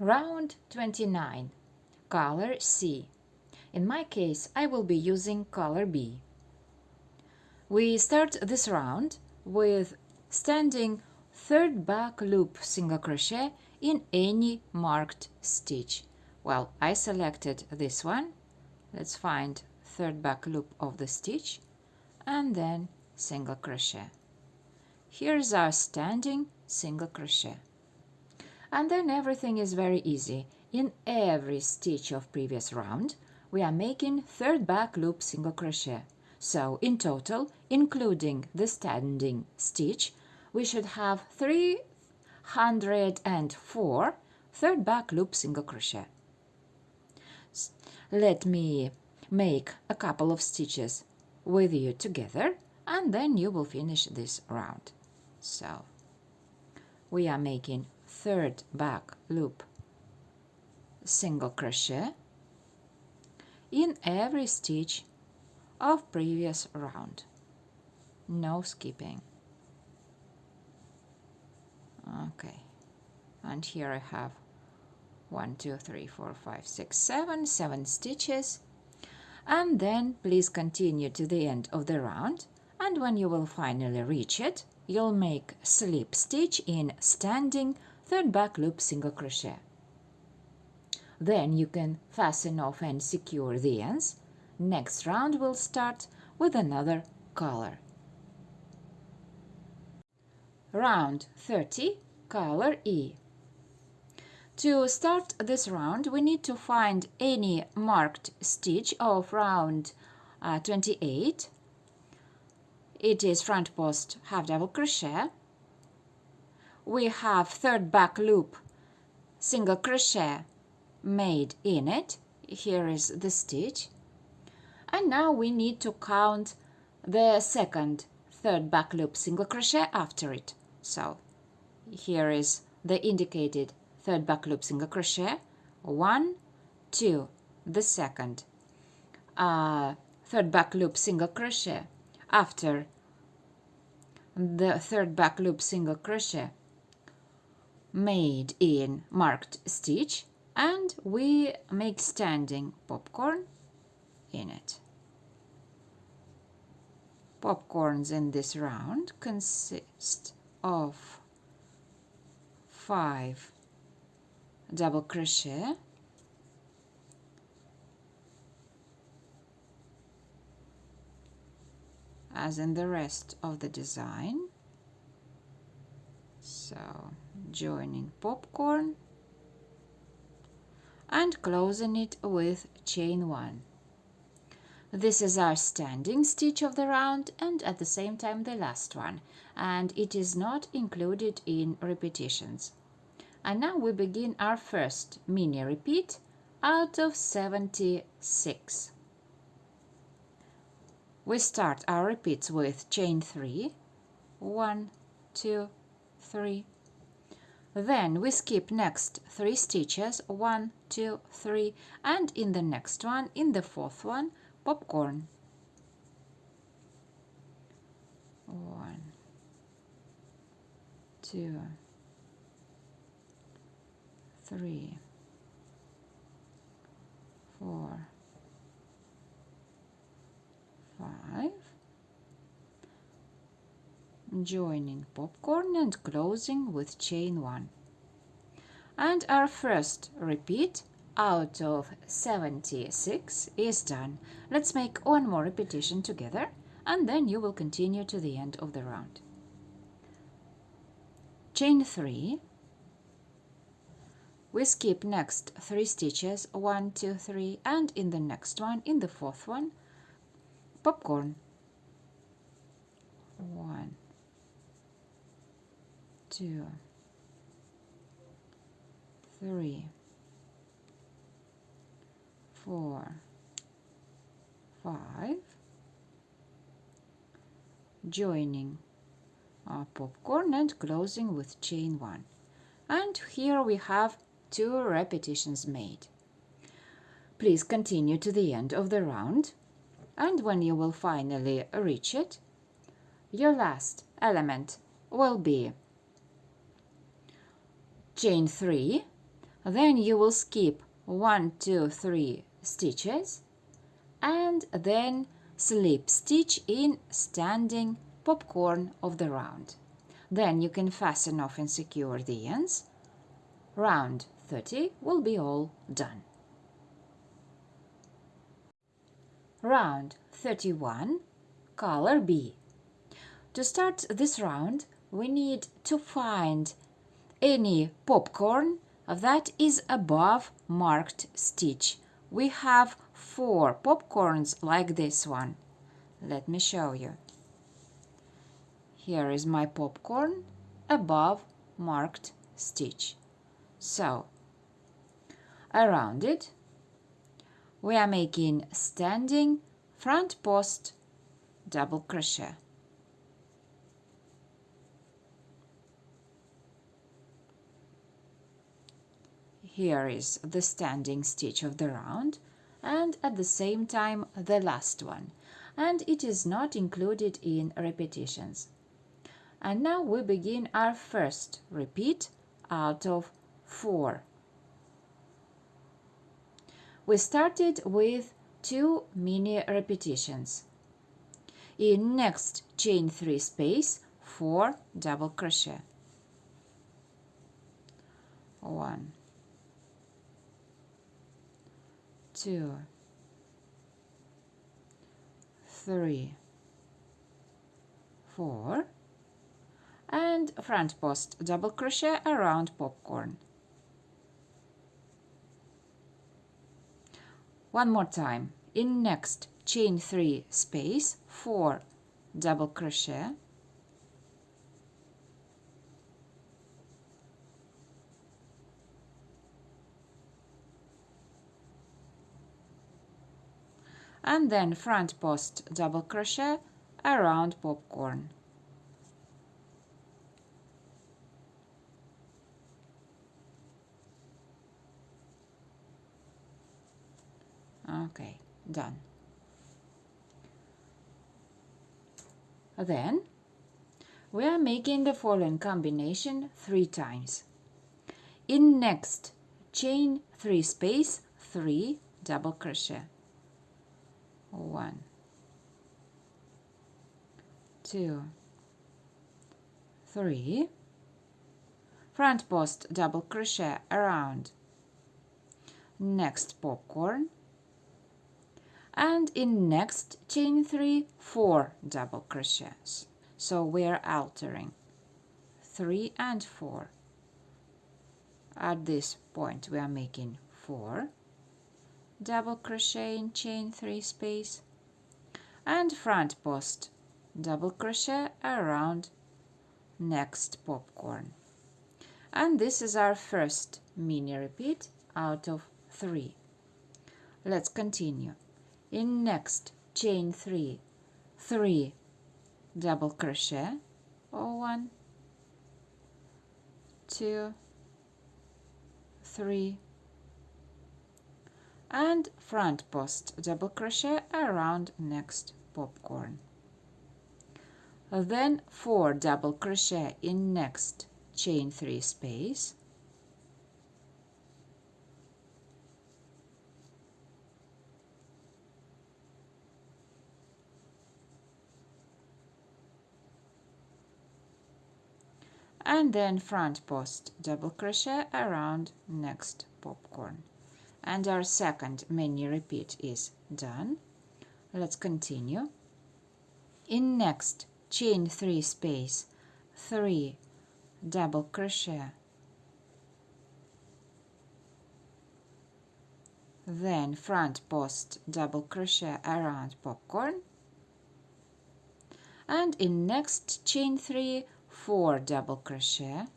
Round 29, color C. In my case, I will be using color B. We start this round with standing third back loop single crochet in any marked stitch. Well, I selected this one. Let's find third back loop of the stitch and then single crochet. Here's our standing single crochet. And then everything is very easy. In every stitch of previous round, we are making third back loop single crochet. So in total, including the standing stitch, we should have 304 third back loop single crochet. Let me make a couple of stitches with you together, and then you will finish this round. So we are making third back loop single crochet in every stitch of previous round. No skipping. Okay, and here I have 1, 2, 3, 4, 5, 6, 7 stitches, and then please continue to the end of the round, and when you will finally reach it, you'll make slip stitch in standing third back loop single crochet. Then you can fasten off and secure the ends. Next round will start with another color. Round 30, color E. To start this round, we need to find any marked stitch of round 28. It is front post half double crochet. We have third back loop single crochet made in it. Here is the stitch. And now we need to count the second third back loop single crochet after it. So here is the indicated third back loop single crochet, 1, 2, the second third back loop single crochet after the third back loop single crochet made in marked stitch, and we make standing popcorn in it. Popcorns in this round consist of 5 double crochet, as in the rest of the design. So joining popcorn and closing it with chain 1. This is our standing stitch of the round and at the same time the last one, and it is not included in repetitions. And now we begin our first mini repeat out of 76. We start our repeats with chain 3, 1, 2, 3. Then we skip next 3 stitches, 1, 2, 3, and in the next one, in the fourth one, popcorn. 1, 2, 3, 4, 5, joining popcorn and closing with chain 1. And our first repeat out of 76 is done. Let's make one more repetition together, and then you will continue to the end of the round. Chain 3. We skip next 3 stitches, 1, 2, 3, and in the next one, in the fourth one, popcorn. 1, 2, 3, 4, 5, joining our popcorn and closing with chain 1. And here we have 2 repetitions made. Please continue to the end of the round, and when you will finally reach it, your last element will be chain 3, Then you will skip 1, 2, 3 stitches and then slip stitch in standing popcorn of the round. Then you can fasten off and secure the ends. Round 30 will be all done. Round 31, color B. To start this round, we need to find any popcorn that is above marked stitch. We have 4 popcorns like this one. Let me show you. Here is my popcorn above marked stitch. So, around it, we are making standing front post double crochet. Here is the standing stitch of the round, and at the same time the last one, and it is not included in repetitions. And now we begin our first repeat out of 4. We started with 2 mini repetitions. In next chain 3 space, 4 double crochet. 1, 2, 3, 4, and front post double crochet around popcorn. One more time. In next chain 3 space, 4 double crochet, and then front post double crochet around popcorn. Okay, done. Then we are making the following combination 3 times. In next chain 3 space, 3 double crochet. 1, 2, 3, front post double crochet around next popcorn, and in next chain 3, 4 double crochets. So we are altering 3 and 4. At this point we are making 4 double crochet in chain 3 space and front post double crochet around next popcorn. And this is our first mini repeat out of 3. Let's continue. In next chain 3, 3 double crochet, 1, 2, 3, and front post double crochet around next popcorn. Then 4 double crochet in next chain 3 space, and then front post double crochet around next popcorn. And our second mini repeat is done. Let's continue. In next chain 3 space, 3 double crochet, then front post double crochet around popcorn, and in next chain 3, 4 double crochet,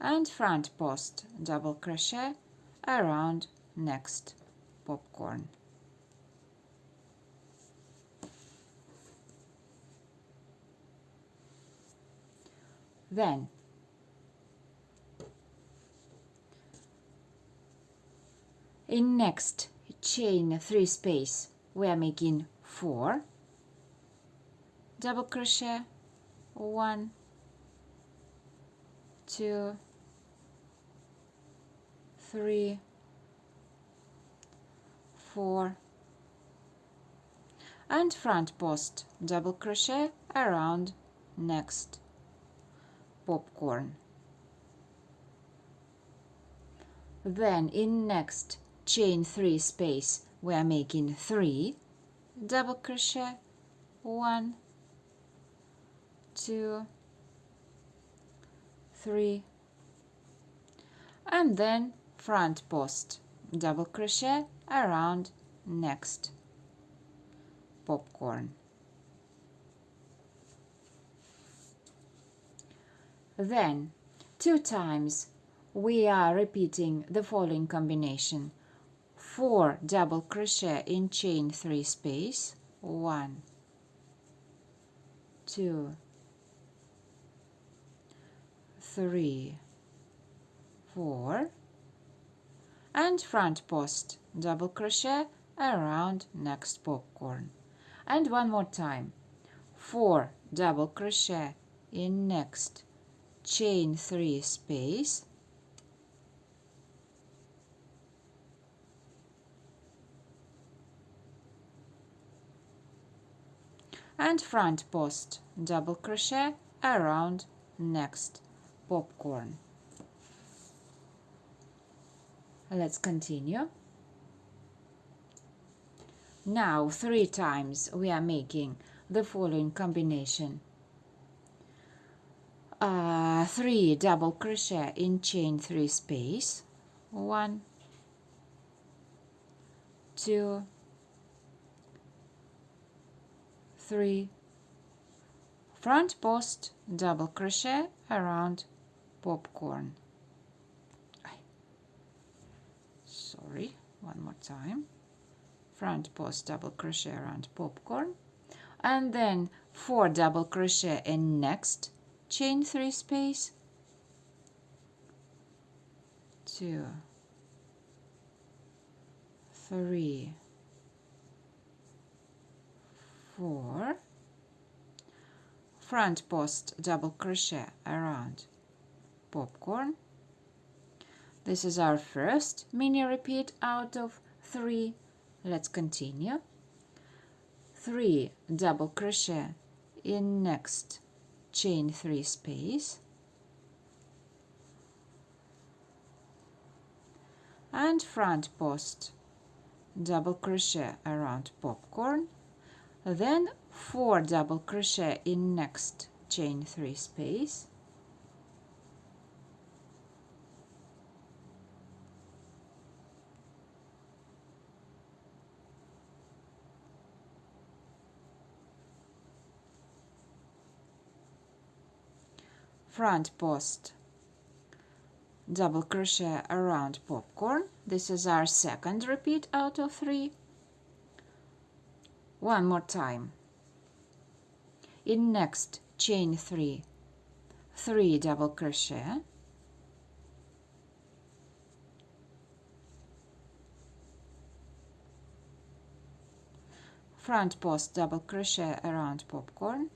and front post double crochet around next popcorn. Then in next chain 3 space we are making 4 double crochet, 1, 2, 3, 4, and front post double crochet around next popcorn. Then in next chain 3 space we are making 3 double crochet, 1, 2, 3, and then front post double crochet around next popcorn. Then 2 times we are repeating the following combination: 4 double crochet in chain 3 space, 1, 2, 3, 4, and front post double crochet around next popcorn. And one more time: 4 double crochet in next chain 3 space, and front post double crochet around next popcorn. Let's continue. Now 3 times we are making the following combination: 3 double crochet in chain 3 space, 1, 2, 3, front post double crochet around popcorn. Sorry, one more time. Front post double crochet around popcorn, and then 4 double crochet in next chain 3 space, 2, 3, 4, front post double crochet around popcorn. This is our first mini repeat out of 3. Let's continue. 3 double crochet in next chain 3 space, and front post double crochet around popcorn, then 4 double crochet in next chain 3 space, front post double crochet around popcorn. This is our second repeat out of 3. One more time. In next chain 3, 3 double crochet, front post double crochet around popcorn,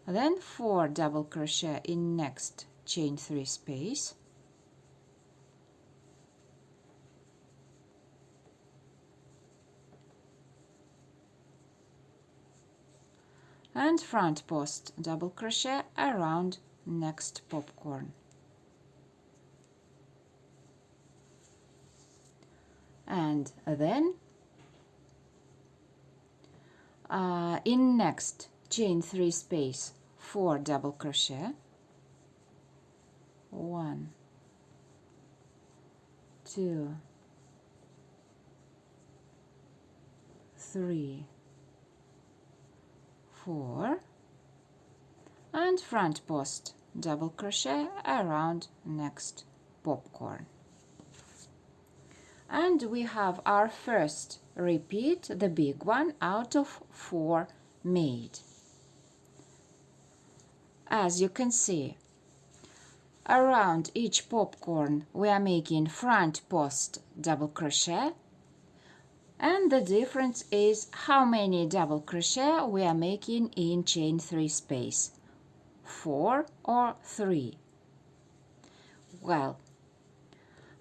then 4 double crochet in next chain 3 space, and front post double crochet around next popcorn. And then in next chain 3 space, 4 double crochet, 1, 2, 3, 4, and front post double crochet around next popcorn. And we have our first repeat, the big one, out of 4 made. As you can see, around each popcorn we are making front post double crochet, And the difference is how many double crochet we are making in chain 3 space, 4 or 3. Well,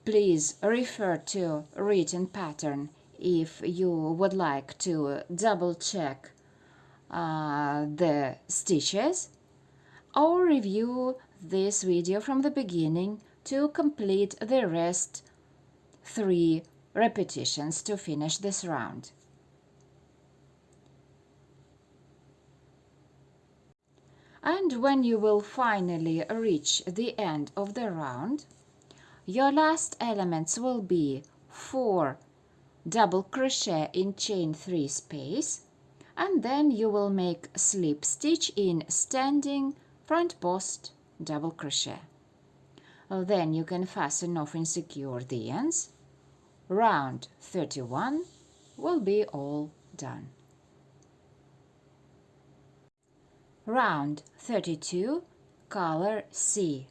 please refer to written pattern if you would like to double check the stitches, or review this video from the beginning to complete the rest 3 repetitions to finish this round. And when you will finally reach the end of the round, your last elements will be 4 double crochet in chain 3 space, and then you will make slip stitch in standing front post double crochet. Then you can fasten off and secure the ends. Round 31 will be all done. Round 32, color C.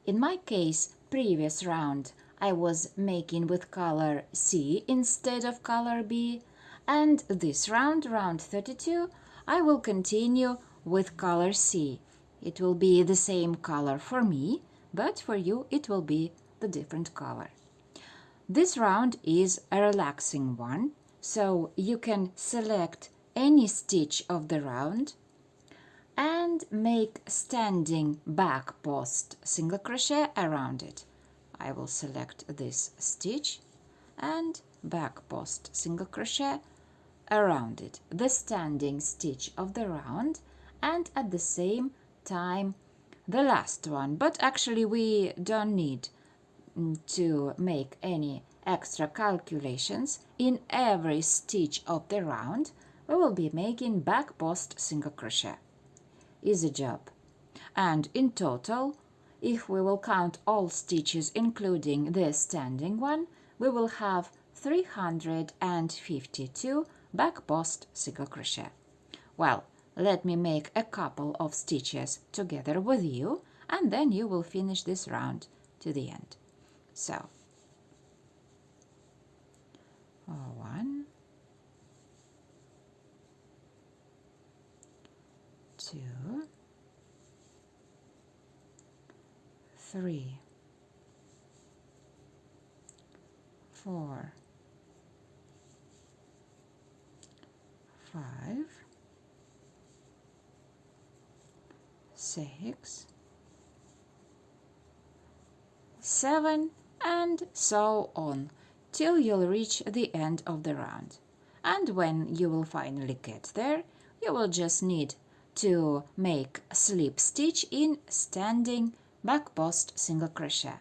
In my case, previous round I was making with color C instead of color B, and this round, round 32, I will continue with color C. It will be the same color for me, but for you it will be the different color. This round is a relaxing one, so you can select any stitch of the round and make standing back post single crochet around it. I will select this stitch and back post single crochet around it, the standing stitch of the round, and at the same time the last one. But actually we don't need to make any extra calculations. In every stitch of the round we will be making back post single crochet. Easy job. And in total, if we will count all stitches including the standing one, we will have 352 back post single crochet. Well, let me make a couple of stitches together with you, and then you will finish this round to the end. So 1, 2, 3, 4, 5, 6, 7, and so on till you'll reach the end of the round. And when you will finally get there, you will just need to make slip stitch in standing back post single crochet.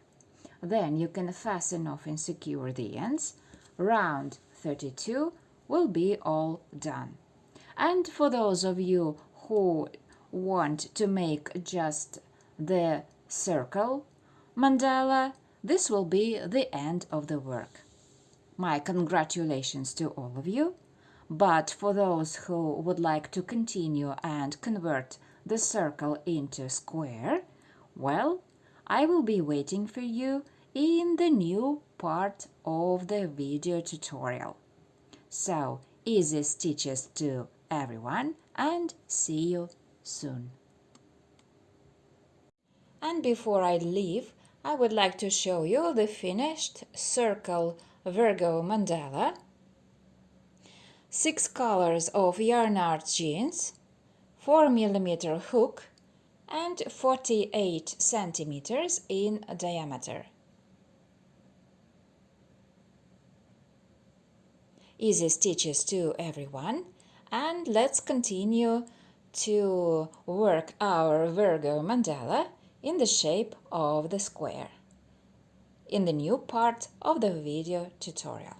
Then you can fasten off and secure the ends. Round 32 will be all done. And for those of you who want to make just the circle mandala, this will be the end of the work. My congratulations to all of you. But for those who would like to continue and convert the circle into square, well, I will be waiting for you in the new part of the video tutorial. So, easy stitches to everyone, and see you soon. And before I leave, I would like to show you the finished circle Virgo mandala. 6 colors of yarn art jeans, 4mm hook, and 48 centimeters in diameter. Easy stitches to everyone, and let's continue to work our Virgo mandala in the shape of the square in the new part of the video tutorial.